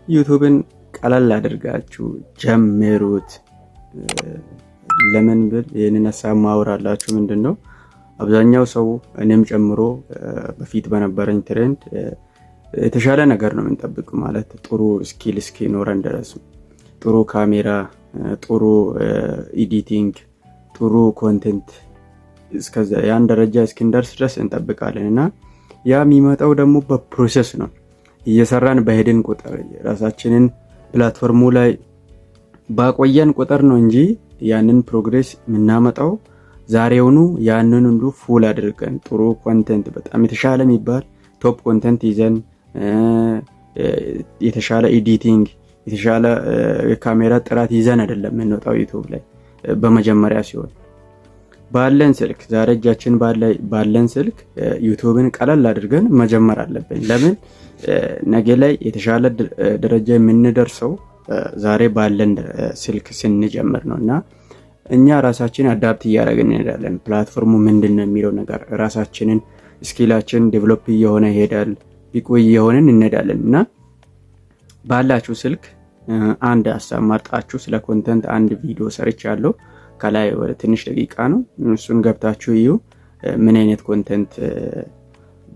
ዩቲዩብን ቀለል አድርጋችሁ ጀምሩት። ለምን ብል ይሄንን ሐሳብ ማወራላችሁ ምንድነው አብዛኛው ሰው እኔም ጨምሮ በፊት በነበረኝ ትሬንድ የተሻለ ነገር ነው የምንጠብቀው ማለት ጥሩ ስኪል እስኪኖረን ድረስ ጥሩ ካሜራ፣ ጥሩ ኤዲቲንግ፣ ጥሩ ኮንቴንት እስከዛ ያን ደረጃ እስኪንደርስ ድረስ እንጠብቃለንና ያ የሚመጣው ደግሞ በፕሮሰስ ነው። እየሰራን በሄድን ቁጥር ራሳችንን ፕላትፎርሙ ላይ ባቆየን ቁጥር ነው እንጂ ያንን ፕሮግሬስ የምናመጣው ዛሬውኑ ያንን ሁሉ ፉል አድርገን ጥሩ ኮንቴንት በጣም የተሻለ የሚባል ቶፕ ኮንቴንት ይዘን የተሻለ ኤዲቲንግ የተሻለ የካሜራ ጥራት ይዘን አይደለም የምንወጣው ዩቲዩብ ላይ። በመጀመሪያ ሲሆን ባለን ስልክ ዛሬ እጃችን ባለን ስልክ ዩቲዩብን ቀለል አድርገን መጀመር አለብን። ለምን ነገ ላይ የተሻለ ደረጃ የምንደርሰው ዛሬ ባለን ስልክ ስንጀምር ነውና እኛ ራሳችን አዳፕት እያደረግን እንሄዳለን። ፕላትፎርሙ ምንድነው የሚለው ነገር ራሳችንን ስኪላችን ዴቨሎፕ እየሆነ ይሄዳል፣ ቢቆ እየሆነን እንሄዳለንና ባላችሁ ስልክ አንድ ሐሳብ መርጣችሁ ስለ ኮንቴንት አንድ ቪዲዮ ሰርቻለሁ። ከላይ ወደ ትንሽ ደቂቃ ነው፣ እሱን ገብታችሁ እዩ ምን አይነት ኮንቴንት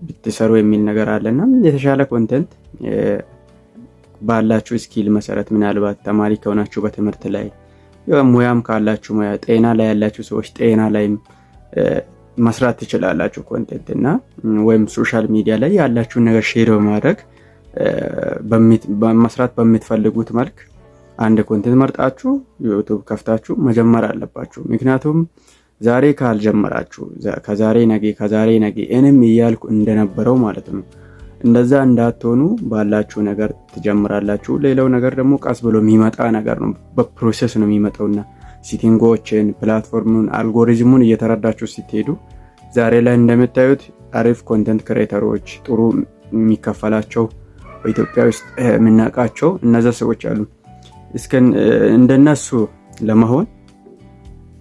ብትሰሩ የሚል ነገር አለና የተሻለ ኮንቴንት ባላችሁ ስኪል መሰረት ምናልባት ተማሪ ከሆናችሁ በትምህርት ላይ ሙያም ካላችሁ ሙያ፣ ጤና ላይ ያላችሁ ሰዎች ጤና ላይም መስራት ትችላላችሁ ኮንቴንት እና ወይም ሶሻል ሚዲያ ላይ ያላችሁን ነገር ሼር በማድረግ በመስራት በምትፈልጉት መልክ አንድ ኮንቴንት መርጣችሁ ዩቲዩብ ከፍታችሁ መጀመር አለባችሁ። ምክንያቱም ዛሬ ካልጀመራችሁ ከዛሬ ነገ እኔም እያልኩ እንደነበረው ማለት ነው እንደዛ እንዳትሆኑ ባላችሁ ነገር ትጀምራላችሁ። ሌላው ነገር ደግሞ ቀስ ብሎ የሚመጣ ነገር ነው፣ በፕሮሰስ ነው የሚመጣውና ሴቲንጎችን ፕላትፎርሙን አልጎሪዝሙን እየተረዳችሁ ስትሄዱ ዛሬ ላይ እንደምታዩት አሪፍ ኮንቴንት ክሬተሮች ጥሩ የሚከፈላቸው በኢትዮጵያ ውስጥ የምናውቃቸው እነዛ ሰዎች አሉ። እንደነሱ ለመሆን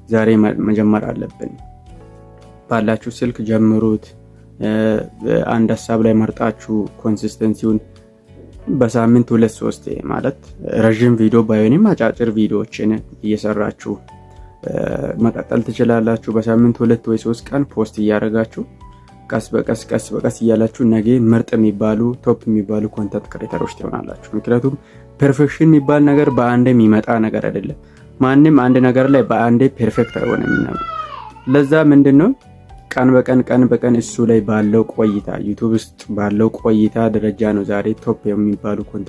ዛሬ መጀመር አለብን። ባላችሁ ስልክ ጀምሩት። አንድ ሐሳብ ላይ መርጣችሁ ኮንሲስተንሲውን በሳምንት 2-3 ማለት ረጅም ቪዲዮ ባይሆንም አጫጭር ቪዲዮዎችን እየሰራችሁ መቀጠል ትችላላችሁ። በሳምንት 2 ወይ 3 ቀን ፖስት እያደረጋችሁ ቀስ በቀስ እያላችሁ ነገ ምርጥ የሚባሉ ቶፕ የሚባሉ ኮንተንት ክሬተሮች ትሆናላችሁ። ምክንያቱም ፐርፌክሽን የሚባል ነገር በአንዴ የሚመጣ ነገር አይደለም። ማንም አንድ ነገር ላይ በአንዴ ፐርፌክት አይሆንም። ለዛ ምንድነው ቀን በቀን እሱ ላይ ባለው ቆይታ ዩቲዩብ ውስጥ ባለው ቆይታ ደረጃ ነው ዛሬ ቶፕ የሚባሉ ኮንተንት